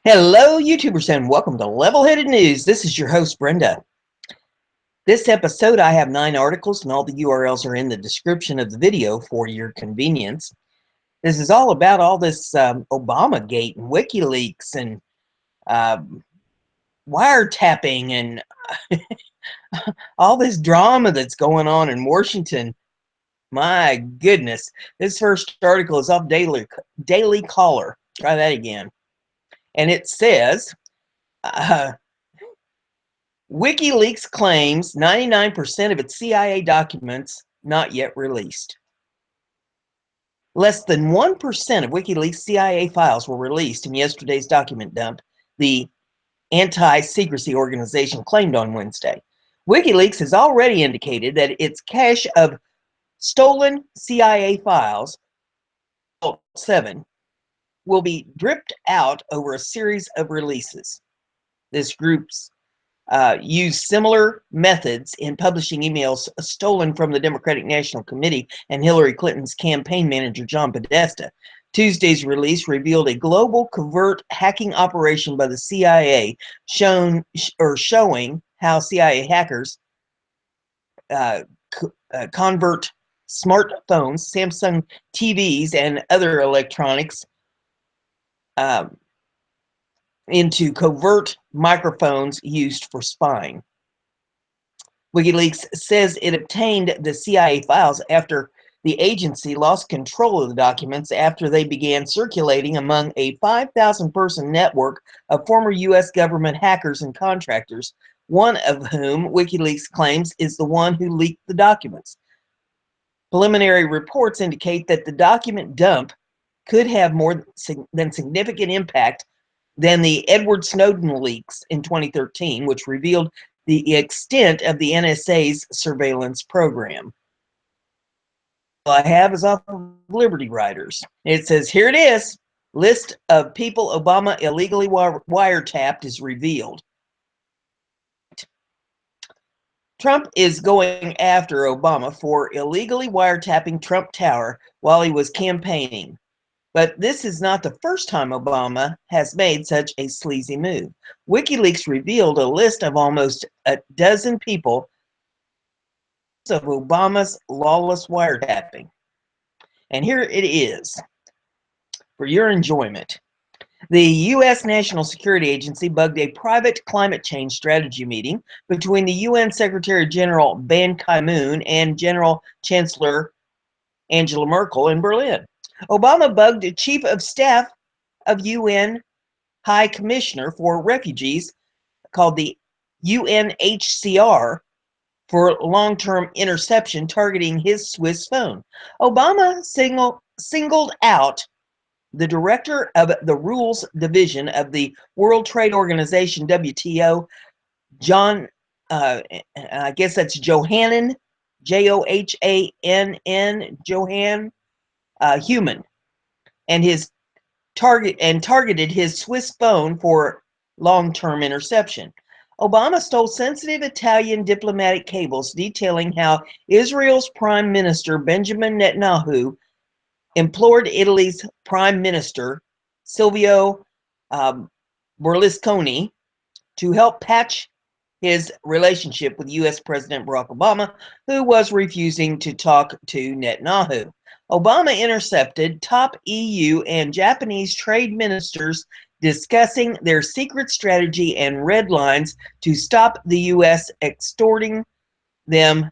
Hello, YouTubers, and welcome to Level-Headed News. This is your host, Brenda. This episode, I have 9 articles, and all the URLs are in the description of the video for your convenience. This is all about all this Obamagate and Wikileaks and wiretapping and all this drama that's going on in Washington. My goodness. This first article is off Daily Caller. Try that again. And it says... WikiLeaks claims 99% of its CIA documents not yet released. Less than 1% of WikiLeaks CIA files were released in yesterday's document dump, the anti-secrecy organization claimed on Wednesday. WikiLeaks has already indicated that its cache of stolen CIA files, 7, will be dripped out over a series of releases. This group's used similar methods in publishing emails stolen from the Democratic National Committee and Hillary Clinton's campaign manager, John Podesta. Tuesday's release revealed a global covert hacking operation by the CIA showing how CIA hackers convert smartphones, Samsung TVs, and other electronics into covert microphones used for spying. WikiLeaks says it obtained the CIA files after the agency lost control of the documents after they began circulating among a 5,000-person network of former U.S. government hackers and contractors, one of whom WikiLeaks claims is the one who leaked the documents. Preliminary reports indicate that the document dump could have more than significant impact than the Edward Snowden leaks in 2013, which revealed the extent of the NSA's surveillance program. All I have is off of Liberty Writers. It says, here it is. List of people Obama illegally wiretapped is revealed. Trump is going after Obama for illegally wiretapping Trump Tower while he was campaigning. But this is not the first time Obama has made such a sleazy move. WikiLeaks revealed a list of almost a dozen people of Obama's lawless wiretapping. And here it is for your enjoyment. The U.S. National Security Agency bugged a private climate change strategy meeting between the UN Secretary General Ban Ki-moon and General Chancellor Angela Merkel in Berlin. Obama bugged Chief of Staff of UN High Commissioner for Refugees, called the UNHCR, for long-term interception targeting his Swiss phone. Obama singled out the director of the Rules Division of the World Trade Organization, WTO, I guess that's Johann, Johann, Johann Human, and targeted his Swiss phone for long-term interception. Obama stole sensitive Italian diplomatic cables detailing how Israel's Prime Minister Benjamin Netanyahu implored Italy's Prime Minister Silvio Berlusconi to help patch his relationship with U.S. President Barack Obama, who was refusing to talk to Netanyahu. Obama intercepted top EU and Japanese trade ministers discussing their secret strategy and red lines to stop the U.S. extorting them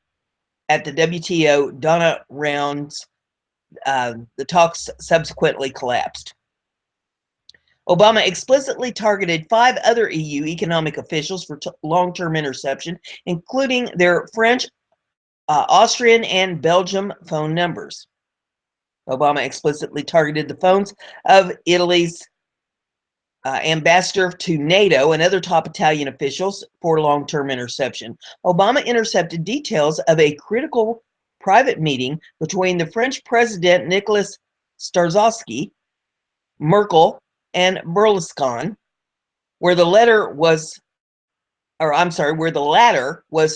at the WTO Doha rounds. The talks subsequently collapsed. Obama explicitly targeted 5 other EU economic officials for long-term interception, including their French, Austrian, and Belgium phone numbers. Obama explicitly targeted the phones of Italy's ambassador to NATO and other top Italian officials for long-term interception. Obama intercepted details of a critical private meeting between the French President Nicolas Sarkozy, Merkel, and Berlusconi, where the latter was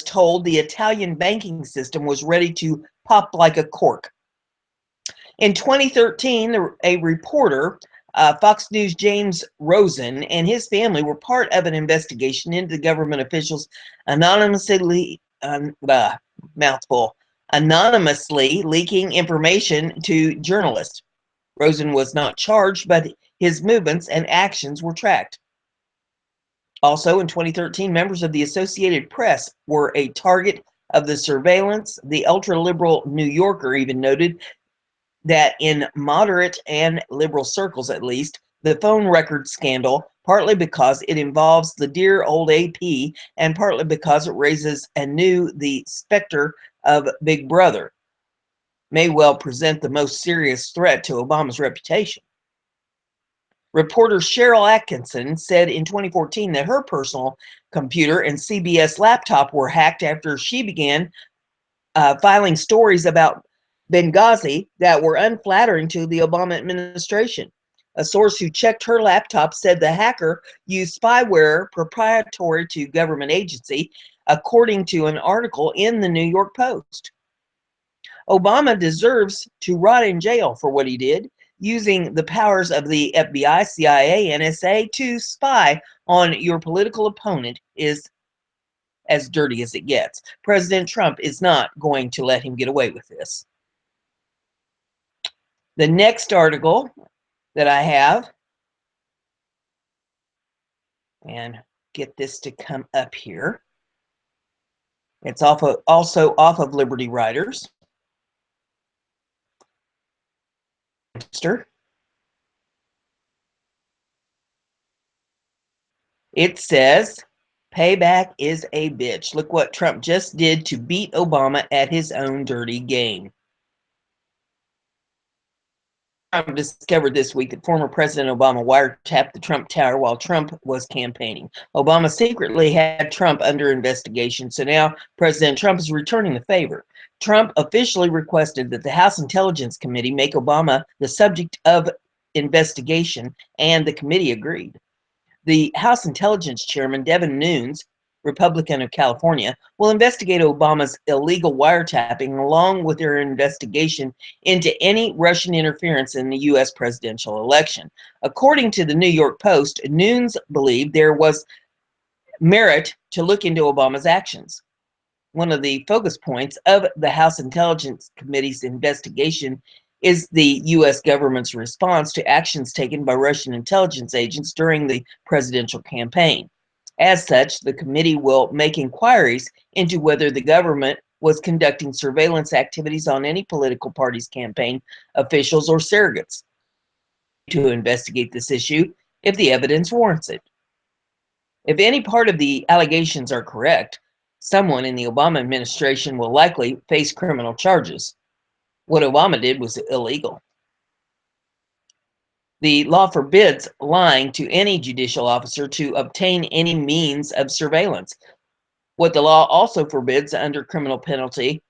told the Italian banking system was ready to pop like a cork. In 2013, a reporter Fox News' James Rosen and his family were part of an investigation into government officials anonymously anonymously leaking information to journalists. Rosen was not charged, but his movements and actions were tracked. Also, in 2013, members of the Associated Press were a target of the surveillance. The ultra-liberal New Yorker even noted that in moderate and liberal circles, at least, the phone record scandal, partly because it involves the dear old AP and partly because it raises anew the specter of Big Brother, may well present the most serious threat to Obama's reputation. Reporter Cheryl Atkinson said in 2014 that her personal computer and CBS laptop were hacked after she began filing stories about Benghazi that were unflattering to the Obama administration. A source who checked her laptop said the hacker used spyware proprietary to government agency, according to an article in the New York Post. Obama deserves to rot in jail for what he did, using the powers of the FBI, CIA, NSA to spy on your political opponent is as dirty as it gets. President Trump is not going to let him get away with this. The next article that I have, and get this to come up here. It's also off of Liberty Writers. It says, payback is a bitch. Look what Trump just did to beat Obama at his own dirty game. Trump discovered this week that former President Obama wiretapped the Trump Tower while Trump was campaigning. Obama secretly had Trump under investigation, so now President Trump is returning the favor. Trump officially requested that the House Intelligence Committee make Obama the subject of investigation, and the committee agreed. The House Intelligence Chairman, Devin Nunes, Republican of California, will investigate Obama's illegal wiretapping along with their investigation into any Russian interference in the U.S. presidential election. According to the New York Post, Nunes believed there was merit to look into Obama's actions. One of the focus points of the House Intelligence Committee's investigation is the U.S. government's response to actions taken by Russian intelligence agents during the presidential campaign. As such, the committee will make inquiries into whether the government was conducting surveillance activities on any political party's campaign officials or surrogates to investigate this issue if the evidence warrants it. If any part of the allegations are correct, someone in the Obama administration will likely face criminal charges. What Obama did was illegal. The law forbids lying to any judicial officer to obtain any means of surveillance. What the law also forbids under criminal penalty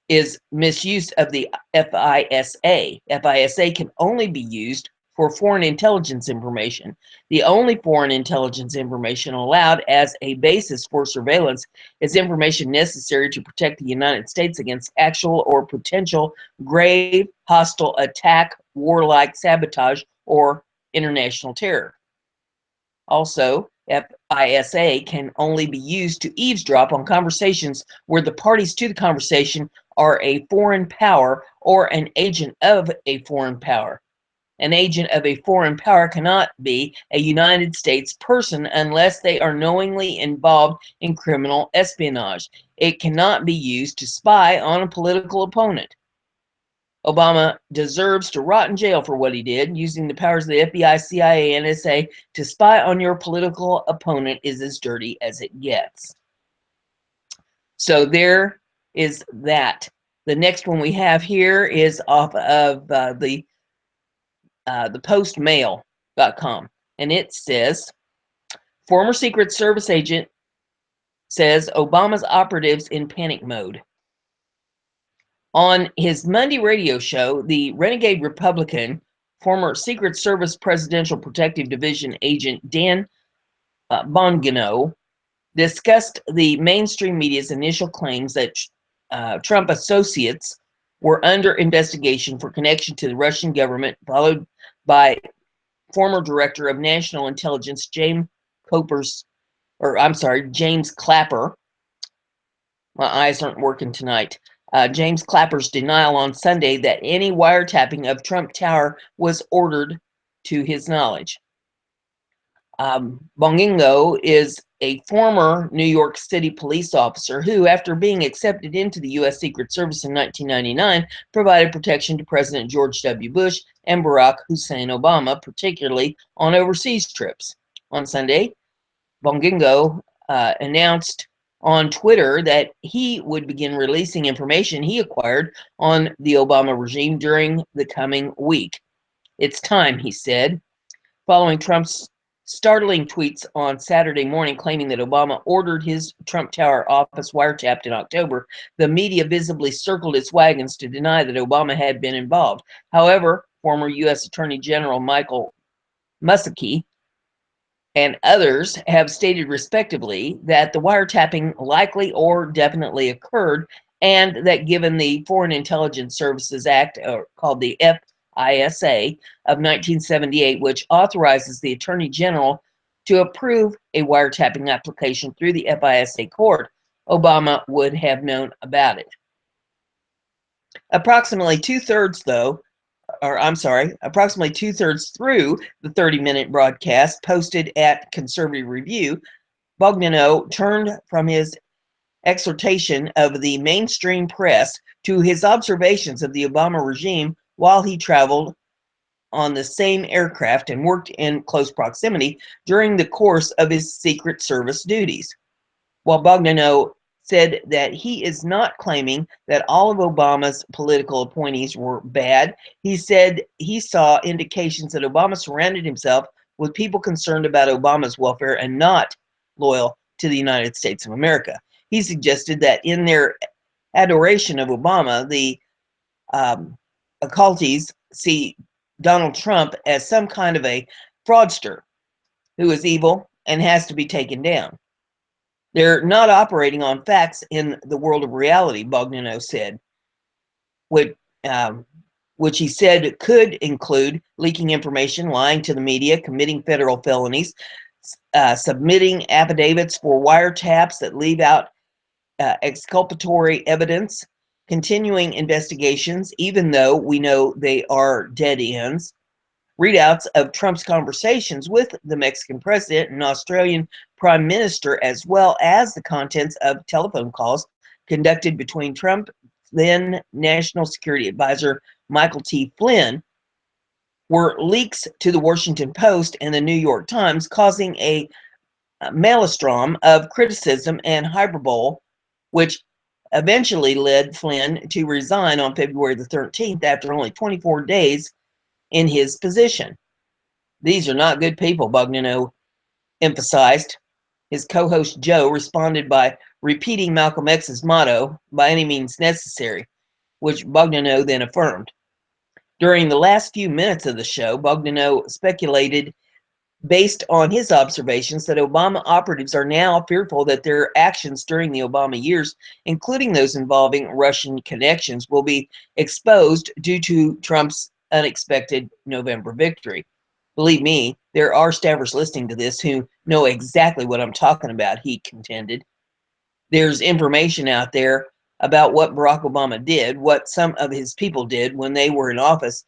is misuse of the FISA. FISA can only be used for foreign intelligence information. The only foreign intelligence information allowed as a basis for surveillance is information necessary to protect the United States against actual or potential grave hostile attack, warlike sabotage, or international terror. Also, FISA can only be used to eavesdrop on conversations where the parties to the conversation are a foreign power or an agent of a foreign power. An agent of a foreign power cannot be a United States person unless they are knowingly involved in criminal espionage. It cannot be used to spy on a political opponent. Obama deserves to rot in jail for what he did. Using the powers of the FBI, CIA, NSA to spy on your political opponent is as dirty as it gets. So there is that. The next one we have here is off of the postmail.com, and it says, former Secret Service agent says Obama's operatives in panic mode. On his Monday radio show, the renegade Republican, former Secret Service Presidential Protective Division agent Dan Bongino discussed the mainstream media's initial claims that Trump associates were under investigation for connection to the Russian government, followed by former director of national intelligence James Clapper. My eyes aren't working tonight. James Clapper's denial on Sunday that any wiretapping of Trump Tower was ordered to his knowledge. Bongingo is a former New York City police officer who, after being accepted into the U.S. Secret Service in 1999, provided protection to President George W. Bush and Barack Hussein Obama, particularly on overseas trips. On Sunday, Bongingo announced on Twitter that he would begin releasing information he acquired on the Obama regime during the coming week. It's time, he said, following Trump's startling tweets on Saturday morning claiming that Obama ordered his Trump Tower office wiretapped in October. The media visibly circled its wagons to deny that Obama had been involved. However, former U.S. Attorney General Michael Muskie and others have stated respectively that the wiretapping likely or definitely occurred, and that given the Foreign Intelligence Services Act, called the FISA of 1978, which authorizes the Attorney General to approve a wiretapping application through the FISA court, Obama would have known about it. Approximately two-thirds through the 30-minute broadcast posted at Conservative Review, Bogdanow turned from his exhortation of the mainstream press to his observations of the Obama regime while he traveled on the same aircraft and worked in close proximity during the course of his Secret Service duties. While Bogdanow said that he is not claiming that all of Obama's political appointees were bad, he said he saw indications that Obama surrounded himself with people concerned about Obama's welfare and not loyal to the United States of America. He suggested that in their adoration of Obama, the occulties see Donald Trump as some kind of a fraudster who is evil and has to be taken down. They're not operating on facts in the world of reality, Bogdanow said, which he said could include leaking information, lying to the media, committing federal felonies, submitting affidavits for wiretaps that leave out exculpatory evidence, continuing investigations, even though we know they are dead ends, readouts of Trump's conversations with the Mexican president and Australian prime minister, as well as the contents of telephone calls conducted between Trump, then National Security Advisor Michael T. Flynn, were leaks to the Washington Post and the New York Times, causing a maelstrom of criticism and hyperbole, which eventually led Flynn to resign on February the 13th after only 24 days in his position. These are not good people, Bogdanow emphasized. His co-host Joe responded by repeating Malcolm X's motto, by any means necessary, which Bogdanow then affirmed. During the last few minutes of the show, Bogdanow speculated, based on his observations, that Obama operatives are now fearful that their actions during the Obama years, including those involving Russian connections, will be exposed due to Trump's unexpected November victory. Believe me, there are staffers listening to this who know exactly what I'm talking about, he contended. There's information out there about what Barack Obama did, what some of his people did when they were in office,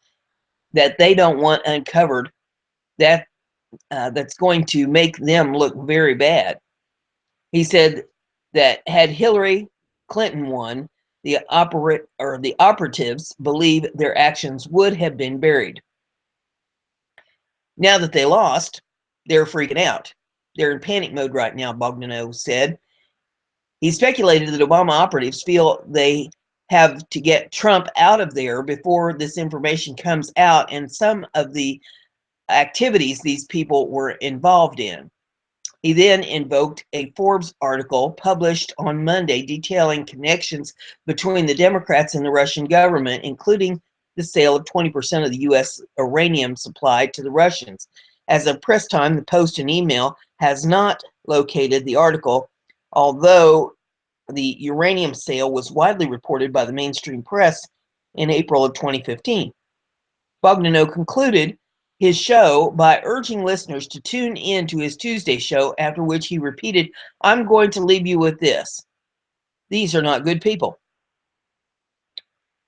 that they don't want uncovered, that's going to make them look very bad. He said that had Hillary Clinton won, the operatives believe their actions would have been buried. Now that they lost, they're freaking out. They're in panic mode right now, Bogdanow said. He speculated that Obama operatives feel they have to get Trump out of there before this information comes out and some of the activities these people were involved in. He then invoked a Forbes article published on Monday detailing connections between the Democrats and the Russian government, including the sale of 20% of the U.S. uranium supply to the Russians. As of press time, the Post and email has not located the article, although the uranium sale was widely reported by the mainstream press in April of 2015. Bogdanow concluded his show by urging listeners to tune in to his Tuesday show, after which he repeated, "I'm going to leave you with this. These are not good people."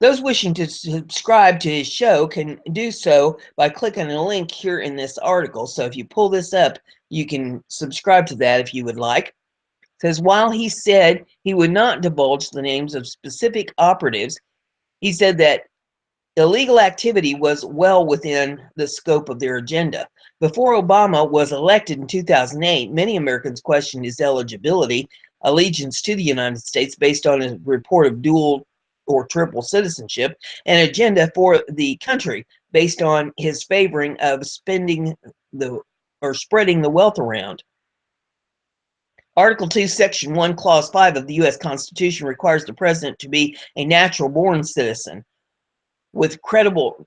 Those wishing to subscribe to his show can do so by clicking a link here in this article. So if you pull this up, you can subscribe to that if you would like. It says, while he said he would not divulge the names of specific operatives, he said that illegal activity was well within the scope of their agenda. Before Obama was elected in 2008, many Americans questioned his eligibility, allegiance to the United States based on his report of dual or triple citizenship, and agenda for the country based on his favoring of spreading the wealth around. Article 2, Section 1, Clause 5 of the U.S. Constitution requires the president to be a natural-born citizen. With credible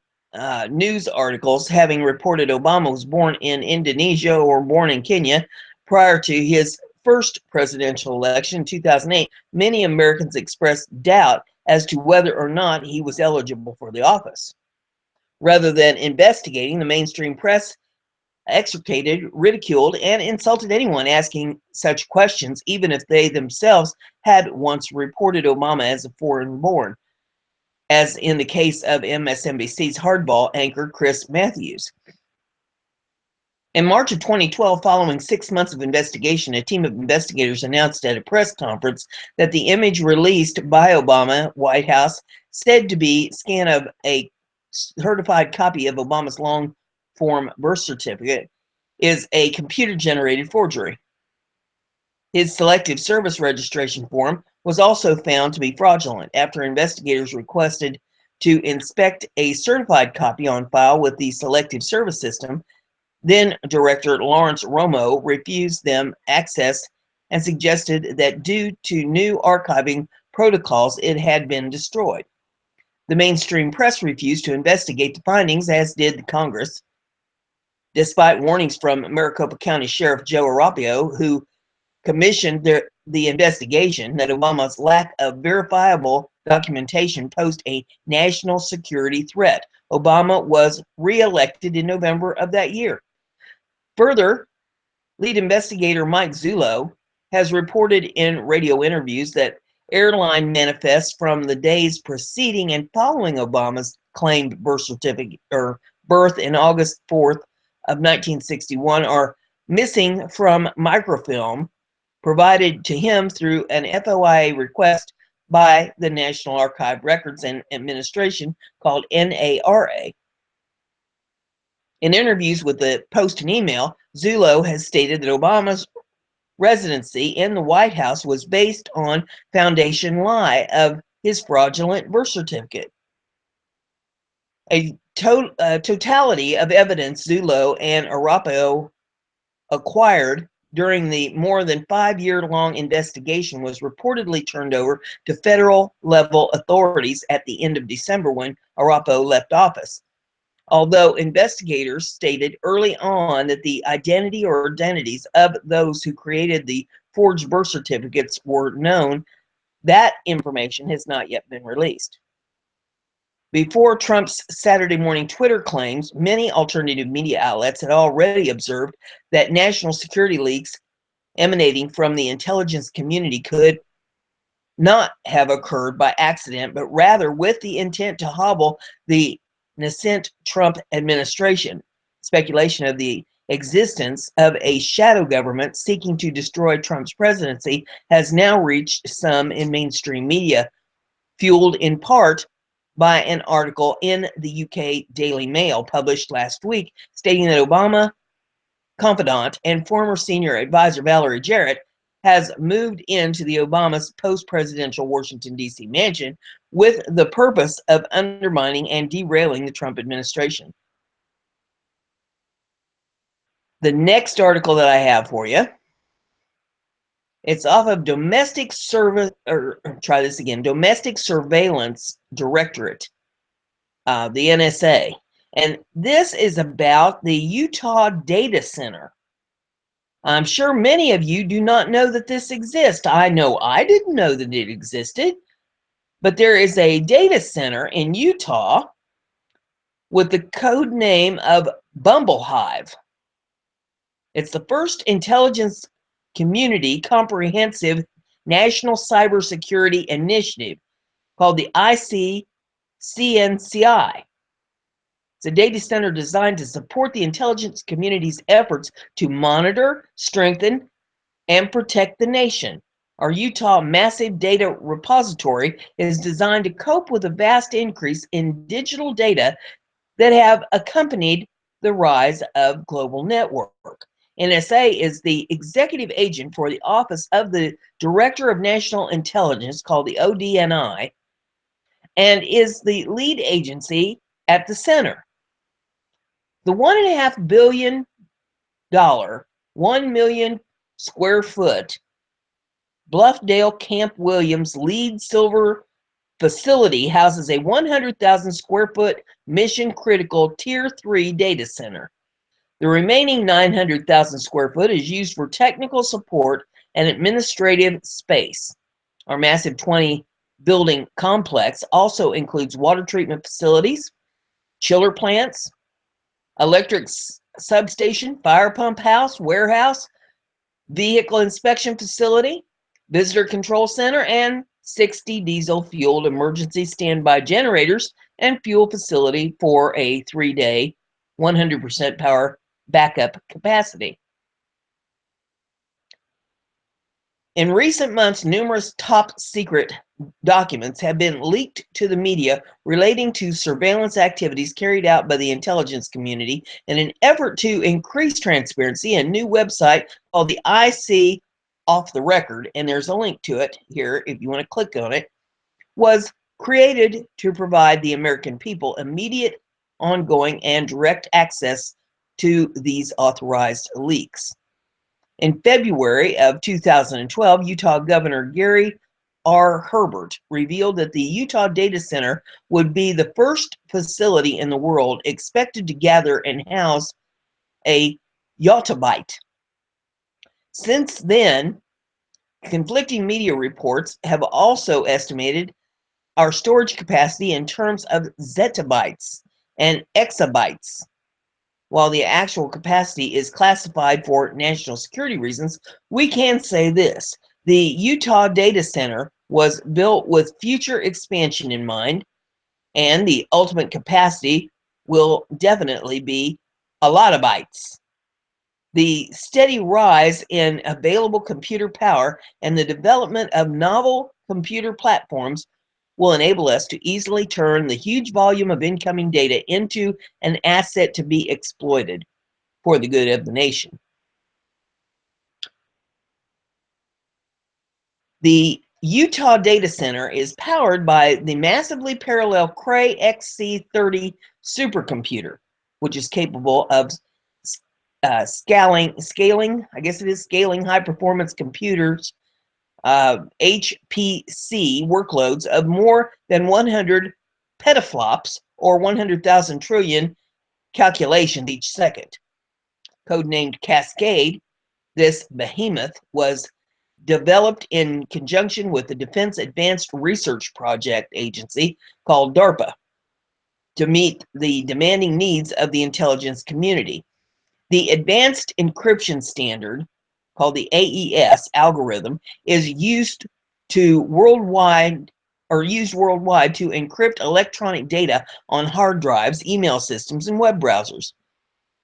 news articles having reported Obama was born in Indonesia or born in Kenya prior to his first presidential election in 2008, many Americans expressed doubt as to whether or not he was eligible for the office. Rather than investigating, the mainstream press execrated, ridiculed, and insulted anyone asking such questions, even if they themselves had once reported Obama as a foreign-born, as in the case of MSNBC's hardball anchor Chris Matthews. In March of 2012, following 6 months of investigation, a team of investigators announced at a press conference that the image released by Obama White House, said to be a scan of a certified copy of Obama's long-form birth certificate, is a computer-generated forgery. His Selective Service Registration form was also found to be fraudulent after investigators requested to inspect a certified copy on file with the Selective Service System. Then Director Lawrence Romo refused them access and suggested that due to new archiving protocols, it had been destroyed. The mainstream press refused to investigate the findings, as did the Congress, despite warnings from Maricopa County Sheriff Joe Arpaio, who commissioned the investigation, that Obama's lack of verifiable documentation posed a national security threat. Obama was re-elected in November of that year. Further, lead investigator Mike Zullo has reported in radio interviews that airline manifests from the days preceding and following Obama's claimed birth certificate or birth in August 4th of 1961 are missing from microfilm provided to him through an FOIA request by the National Archive Records and Administration, called NARA. In interviews with the Post and Email, Zullo has stated that Obama's residency in the White House was based on foundation lie of his fraudulent birth certificate. A totality of evidence Zullo and Arpaio acquired during the more than 5-year-long investigation was reportedly turned over to federal-level authorities at the end of December when Arpaio left office. Although investigators stated early on that the identity or identities of those who created the forged birth certificates were known, that information has not yet been released. Before Trump's Saturday morning Twitter claims, many alternative media outlets had already observed that national security leaks emanating from the intelligence community could not have occurred by accident, but rather with the intent to hobble the nascent Trump administration. Speculation of the existence of a shadow government seeking to destroy Trump's presidency has now reached some in mainstream media, fueled in part by an article in the UK Daily Mail published last week stating that Obama confidant and former senior advisor Valerie Jarrett has moved into the Obama's post-presidential Washington, D.C. mansion with the purpose of undermining and derailing the Trump administration. The next article that I have for you, it's off of Domestic Surveillance Directorate, the NSA. And this is about the Utah data center. I'm sure many of you do not know that this exists. I know I didn't know that it existed, but there is a data center in Utah with the code name of Bumblehive. It's the first intelligence community comprehensive national cybersecurity initiative called the ICCNCI. It's a data center designed to support the intelligence community's efforts to monitor, strengthen, and protect the nation. Our Utah Massive Data Repository is designed to cope with a vast increase in digital data that have accompanied the rise of global network. NSA is the executive agent for the Office of the Director of National Intelligence, called the ODNI, and is the lead agency at the center. The $1.5 billion, 1 million square foot Bluffdale Camp Williams lead silver facility houses a 100,000 square foot mission critical Tier 3 data center. The remaining 900,000 square foot is used for technical support and administrative space. Our massive 20 building complex also includes water treatment facilities, chiller plants, electric substation, fire pump house, warehouse, vehicle inspection facility, visitor control center, and 60 diesel-fueled emergency standby generators and fuel facility for a 3-day, 100% power backup capacity. In recent months, numerous top-secret documents have been leaked to the media relating to surveillance activities carried out by the intelligence community in an effort to increase transparency. A new website called the IC Off the Record, and there's a link to it here if you want to click on it, was created to provide the American people immediate, ongoing, and direct access to these authorized leaks. In February of 2012, Utah Governor Gary R. Herbert revealed that the Utah Data Center would be the first facility in the world expected to gather and house a yottabyte. Since then, conflicting media reports have also estimated our storage capacity in terms of zettabytes and exabytes. While the actual capacity is classified for national security reasons, we can say this: the Utah Data Center was built with future expansion in mind, and the ultimate capacity will definitely be a lot of bytes. The steady rise in available computer power and the development of novel computer platforms will enable us to easily turn the huge volume of incoming data into an asset to be exploited for the good of the nation. The Utah Data Center is powered by the massively parallel Cray XC30 supercomputer, which is capable of scaling high-performance computers, HPC workloads of more than 100 petaflops, or 100,000 trillion calculations each second. Codenamed Cascade, this behemoth was developed in conjunction with the Defense Advanced Research Project Agency, called DARPA, to meet the demanding needs of the intelligence community. The Advanced Encryption Standard, called the AES algorithm, is used worldwide to encrypt electronic data on hard drives, email systems, and web browsers.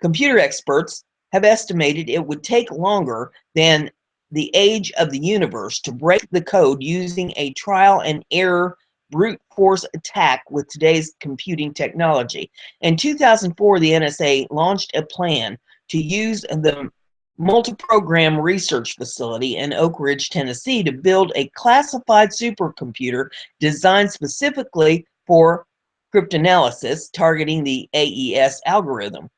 Computer experts have estimated it would take longer than the age of the universe to break the code using a trial and error brute force attack with today's computing technology. In 2004, the NSA launched a plan to use the Multi-Program Research Facility in Oak Ridge, Tennessee, to build a classified supercomputer designed specifically for cryptanalysis targeting the AES algorithm.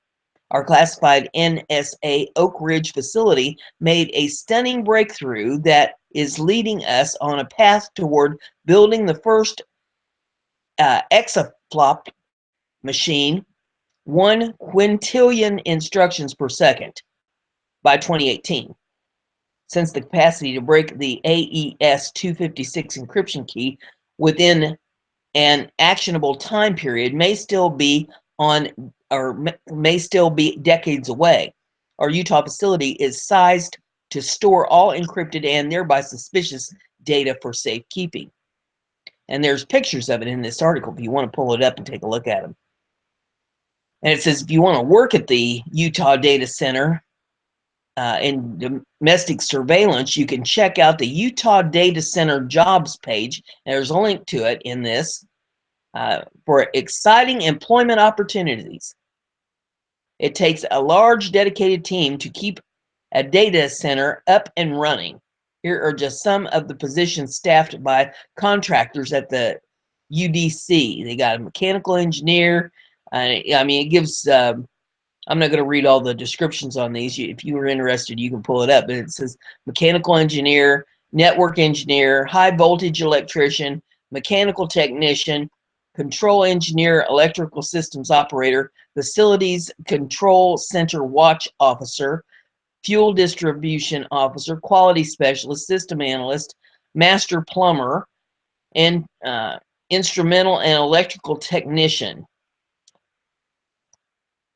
Our classified NSA Oak Ridge facility made a stunning breakthrough that is leading us on a path toward building the first exaflop machine, 1 quintillion instructions per second, by 2018. Since the capacity to break the AES 256 encryption key within an actionable time period may still be on may still be decades away. Our Utah facility is sized to store all encrypted and thereby suspicious data for safekeeping. And there's pictures of it in this article if you want to pull it up and take a look at them. And it says if you want to work at the Utah data center in domestic surveillance, you can check out the Utah Data Center jobs page. There's a link to it in this for exciting employment opportunities. It takes a large dedicated team to keep a data center up and running. Here are just some of the positions staffed by contractors at the UDC. They got a mechanical engineer. I mean, it gives, I'm not going to read all the descriptions on these. If you were interested, you can pull it up. But it says mechanical engineer, network engineer, high voltage electrician, mechanical technician, control engineer, electrical systems operator, facilities control center watch officer, fuel distribution officer, quality specialist, system analyst, master plumber, and instrumental and electrical technician.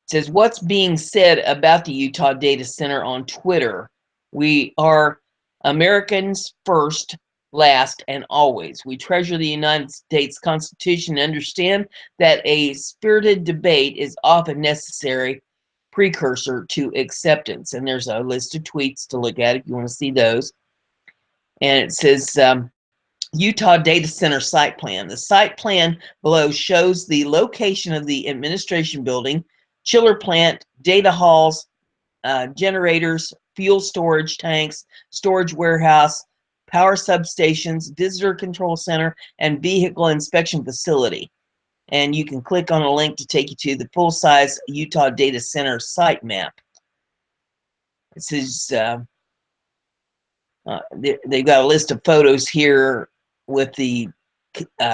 It says, what's being said about the Utah Data Center on Twitter? We are Americans first, last, and always. We treasure the United States Constitution and understand that a spirited debate is often necessary precursor to acceptance. And there's a list of tweets to look at if you want to see those. And it says, Utah Data Center site plan. The site plan below shows the location of the administration building, chiller plant, data halls, generators, fuel storage tanks, storage warehouse, power substations, visitor control center, and vehicle inspection facility. And you can click on a link to take you to the full-size Utah Data Center site map. It says they've got a list of photos here with the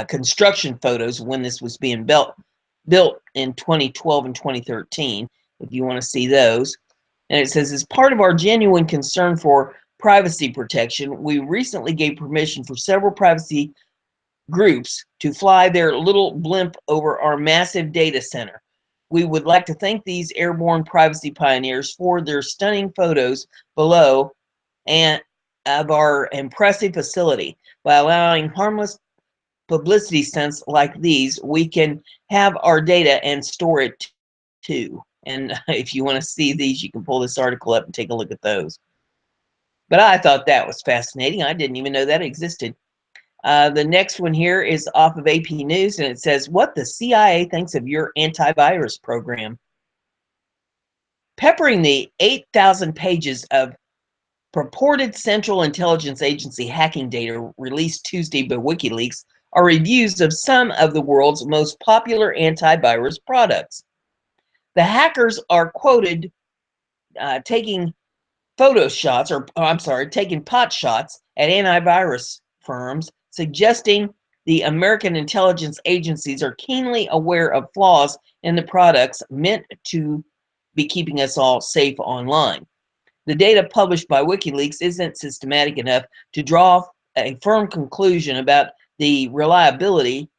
construction photos when this was being built in 2012 and 2013, if you want to see those. And it says, as part of our genuine concern for privacy protection, we recently gave permission for several privacy groups to fly their little blimp over our massive data center. We would like to thank these airborne privacy pioneers for their stunning photos below and of our impressive facility. By allowing harmless publicity stunts like these, we can have our data and store it too. And if you want to see these, you can pull this article up and take a look at those. But I thought that was fascinating. I didn't even know that existed. The next one here is off of AP News, and it says, what the CIA thinks of your antivirus program. Peppering the 8,000 pages of purported Central Intelligence Agency hacking data released Tuesday by Wikileaks are reviews of some of the world's most popular antivirus products. The hackers are quoted taking taking pot shots at antivirus firms, suggesting the American intelligence agencies are keenly aware of flaws in the products meant to be keeping us all safe online. The data published by Wikileaks isn't systematic enough to draw a firm conclusion about the reliability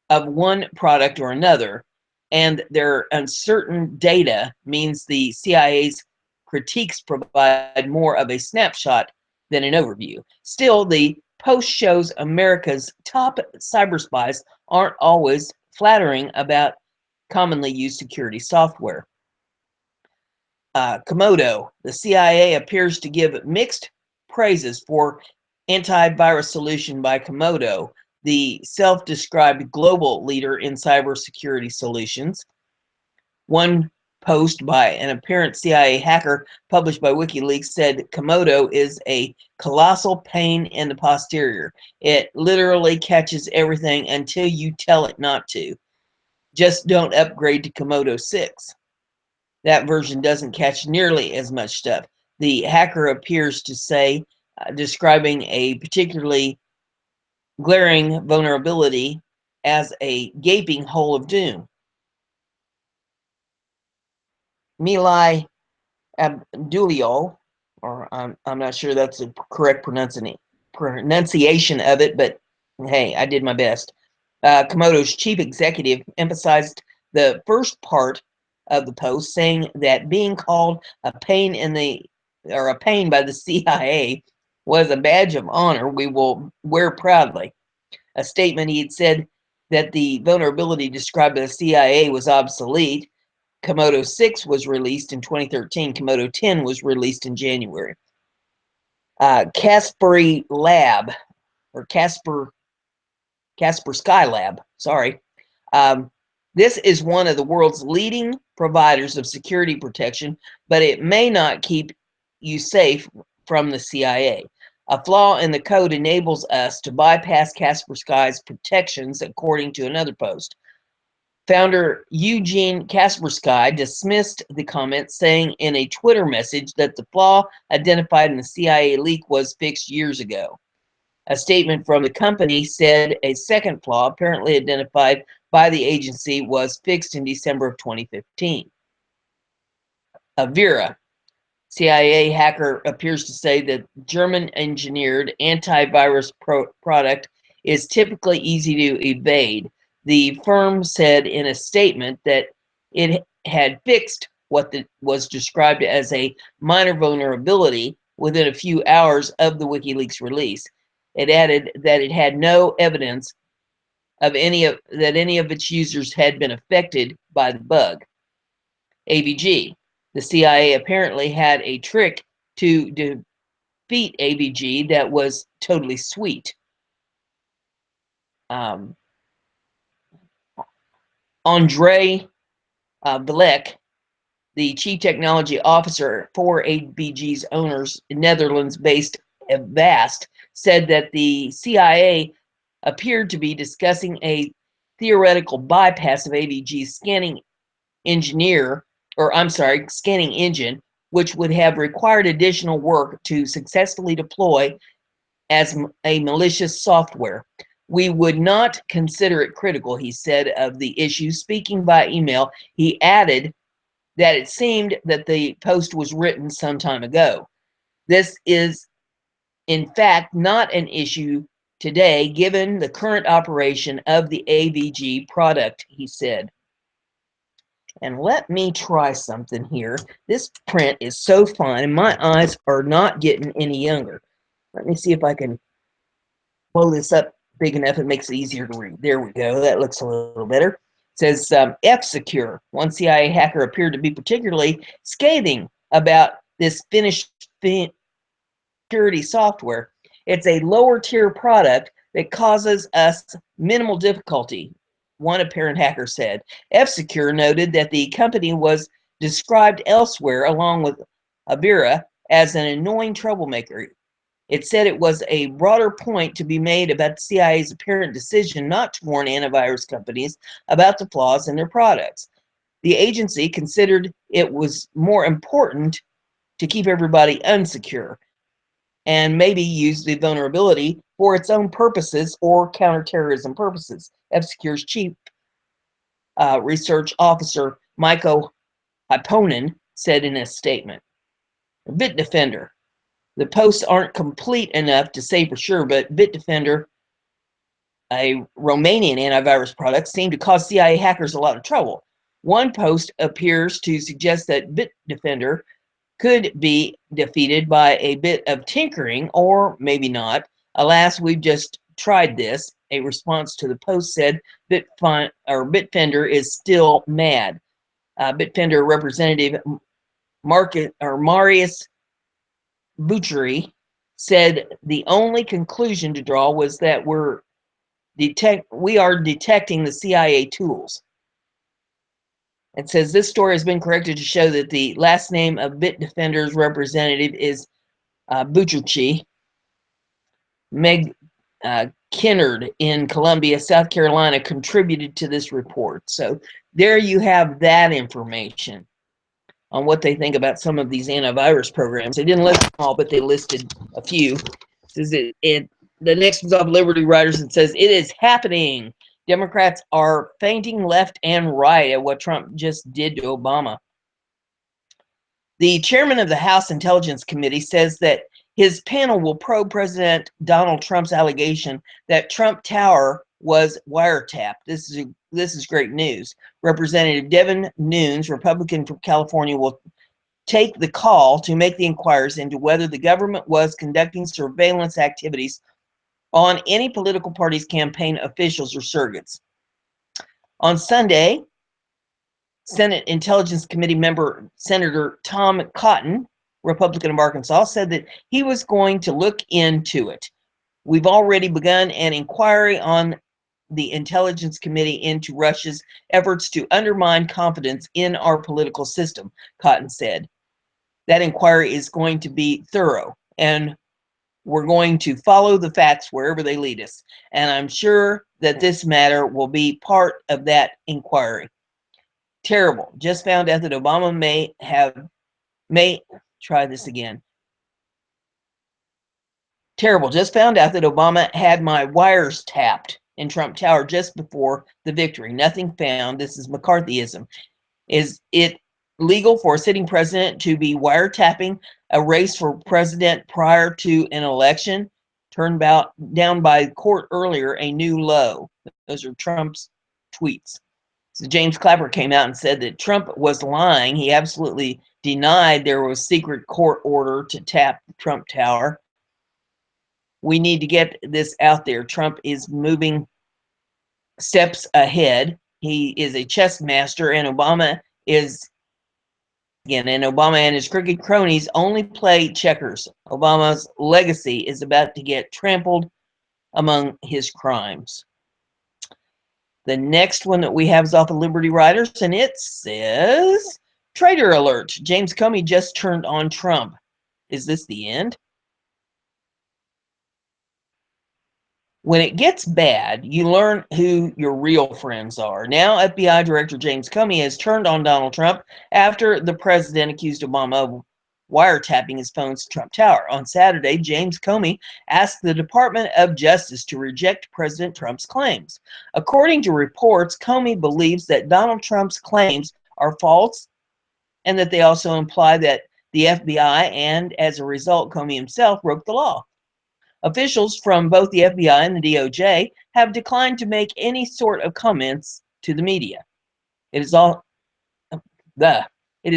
of one product or another, and their uncertain data means the CIA's critiques provide more of a snapshot than an overview. Still, the post shows America's top cyber spies aren't always flattering about commonly used security software. Komodo, the CIA appears to give mixed praises for antivirus solution by Komodo, the self-described global leader in cybersecurity solutions. One post by an apparent CIA hacker published by WikiLeaks said Komodo is a colossal pain in the posterior. It literally catches everything until you tell it not to. Just don't upgrade to Komodo 6. That version doesn't catch nearly as much stuff. The hacker appears to say, describing a particularly glaring vulnerability as a gaping hole of doom. Milai Abduliol, or I'm not sure that's the correct pronunciation of it, but hey, I did my best. Komodo's chief executive emphasized the first part of the post, saying that being called a pain by the CIA was a badge of honor we will wear proudly. A statement he had said that the vulnerability described by the CIA was obsolete. Komodo 6 was released in 2013. Komodo 10 was released in January. Kaspersky Lab, or Kaspersky Lab, sorry. This is one of the world's leading providers of security protection, but it may not keep you safe from the CIA. A flaw in the code enables us to bypass Kaspersky's protections, according to another post. Founder Eugene Kaspersky dismissed the comment, saying in a Twitter message that the flaw identified in the CIA leak was fixed years ago. A statement from the company said a second flaw, apparently identified by the agency, was fixed in December of 2015. Avira, CIA hacker, appears to say that German-engineered antivirus product is typically easy to evade. The firm said in a statement that it had fixed what was described as a minor vulnerability within a few hours of the Wikileaks release. It added that it had no evidence of that any of its users had been affected by the bug. AVG. The CIA apparently had a trick to defeat AVG that was totally sweet. Andrei Vilek, the chief technology officer for AVG's owners, Netherlands-based Avast, said that the CIA appeared to be discussing a theoretical bypass of AVG's scanning engine, which would have required additional work to successfully deploy as a malicious software. We would not consider it critical, he said of the issue. Speaking by email, he added that it seemed that the post was written some time ago. This is, in fact, not an issue today, given the current operation of the AVG product, he said. And let me try something here. This print is so fine, and my eyes are not getting any younger. Let me see if I can blow this up big enough it makes it easier to read. There we go. That looks a little better. It says F-Secure. One CIA hacker appeared to be particularly scathing about this finished security software. It's a lower tier product that causes us minimal difficulty, one apparent hacker said. F-Secure noted that the company was described elsewhere, along with Avira, as an annoying troublemaker. It said it was a broader point to be made about the CIA's apparent decision not to warn antivirus companies about the flaws in their products. The agency considered it was more important to keep everybody unsecure and maybe use the vulnerability for its own purposes or counterterrorism purposes. F-Secure's chief research officer, Michael Hyponen, said in a statement. Bitdefender. The posts aren't complete enough to say for sure, but Bitdefender, a Romanian antivirus product, seemed to cause CIA hackers a lot of trouble. One post appears to suggest that Bitdefender could be defeated by a bit of tinkering, or maybe not. Alas, we've just tried this. A response to the post said Bitdefender is still mad. Bitdefender representative Marius Butchery said the only conclusion to draw was that we are detecting the CIA tools. It says this story has been corrected to show that the last name of Bitdefender's representative is Butcherchi. Meg Kinnard in Columbia, South Carolina, contributed to this report. So there you have that information on what they think about some of these antivirus programs. They didn't list them all, but they listed a few. The next one's off Liberty Writers and says, it is happening. Democrats are fainting left and right at what Trump just did to Obama. The chairman of the House Intelligence Committee says that his panel will probe President Donald Trump's allegation that Trump Tower was wiretapped. This is great news. Representative Devin Nunes, Republican from California, will take the call to make the inquiries into whether the government was conducting surveillance activities on any political party's campaign officials or surrogates. On Sunday, Senate Intelligence Committee member Senator Tom Cotton, Republican of Arkansas, said that he was going to look into it. We've already begun an inquiry on the Intelligence Committee into Russia's efforts to undermine confidence in our political system, Cotton said. That inquiry is going to be thorough, and we're going to follow the facts wherever they lead us. And I'm sure that this matter will be part of that inquiry. Terrible. Just found out that Obama may try this again. Terrible. Just found out that Obama had my wires tapped in Trump Tower just before the victory. Nothing found. This is McCarthyism. Is it legal for a sitting president to be wiretapping a race for president prior to an election? Turned down by court earlier, a new low. Those are Trump's tweets. So James Clapper came out and said that Trump was lying. He absolutely denied there was secret court order to tap the Trump Tower. We need to get this out there. Trump is moving steps ahead. He is a chess master, and Obama and his crooked cronies only play checkers. Obama's legacy is about to get trampled among his crimes. The next one that we have is off of Liberty Writers, and it says, Traitor alert. James Comey just turned on Trump. Is this the end? When it gets bad, you learn who your real friends are. Now, FBI Director James Comey has turned on Donald Trump after the president accused Obama of wiretapping his phone's Trump Tower. On Saturday, James Comey asked the Department of Justice to reject President Trump's claims. According to reports, Comey believes that Donald Trump's claims are false and that they also imply that the FBI and, as a result, Comey himself broke the law. Officials from both the FBI and the DOJ have declined to make any sort of comments to the media. It is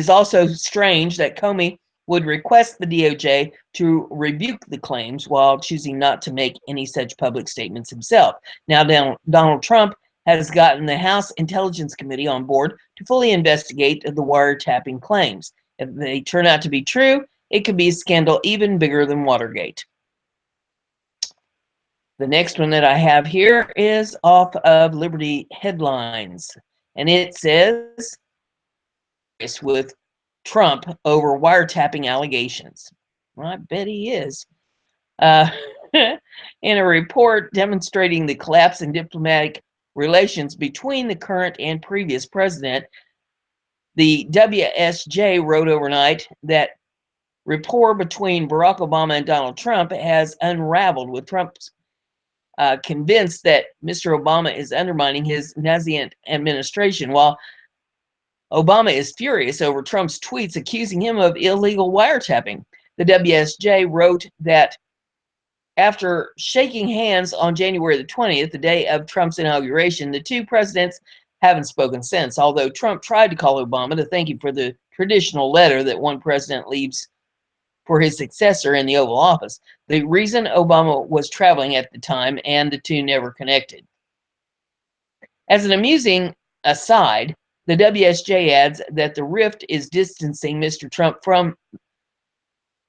also strange that Comey would request the DOJ to rebuke the claims while choosing not to make any such public statements himself. Now, Donald Trump has gotten the House Intelligence Committee on board to fully investigate the wiretapping claims. If they turn out to be true, it could be a scandal even bigger than Watergate. The next one that I have here is off of Liberty Headlines, and it says, with Trump over wiretapping allegations. Well, I bet he is. In a report demonstrating the collapse in diplomatic relations between the current and previous president, the WSJ wrote overnight that rapport between Barack Obama and Donald Trump has unraveled, with Trump's convinced that Mr. Obama is undermining his nascent administration, while Obama is furious over Trump's tweets accusing him of illegal wiretapping. The WSJ wrote that after shaking hands on January the 20th, the day of Trump's inauguration, the two presidents haven't spoken since, although Trump tried to call Obama to thank him for the traditional letter that one president leaves for his successor in the Oval Office. The reason Obama was traveling at the time, and the two never connected. As an amusing aside, the WSJ adds that the rift is distancing Mr. Trump from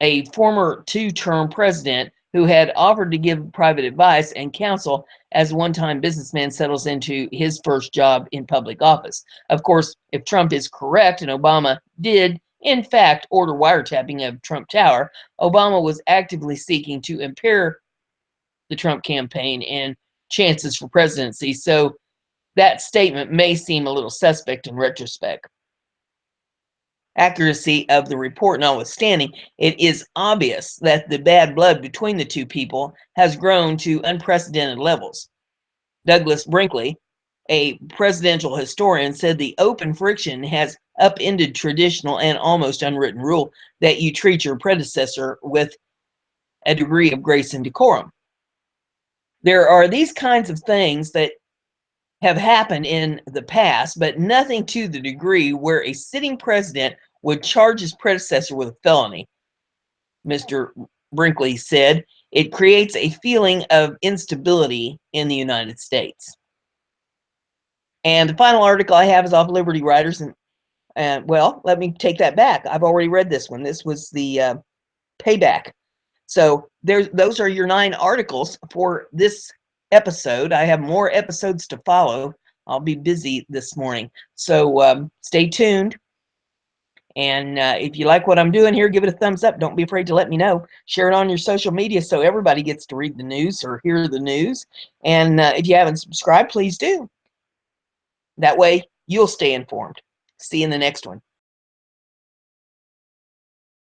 a former two-term president who had offered to give private advice and counsel as a one-time businessman settles into his first job in public office. Of course, if Trump is correct and Obama did in fact order wiretapping of Trump Tower, Obama was actively seeking to impair the Trump campaign and chances for presidency, so that statement may seem a little suspect in retrospect. Accuracy of the report notwithstanding, it is obvious that the bad blood between the two people has grown to unprecedented levels. Douglas Brinkley, a presidential historian, said the open friction has upended traditional and almost unwritten rule that you treat your predecessor with a degree of grace and decorum. There are these kinds of things that have happened in the past, but nothing to the degree where a sitting president would charge his predecessor with a felony, Mr. Brinkley said. It creates a feeling of instability in the United States. And the final article I have is off Liberty Writers, and well, let me take that back. I've already read this one. This was the Payback. So those are your 9 articles for this episode. I have more episodes to follow. I'll be busy this morning. So stay tuned. And if you like what I'm doing here, give it a thumbs up. Don't be afraid to let me know. Share it on your social media so everybody gets to read the news or hear the news. And if you haven't subscribed, please do. That way you'll stay informed. See you in the next one.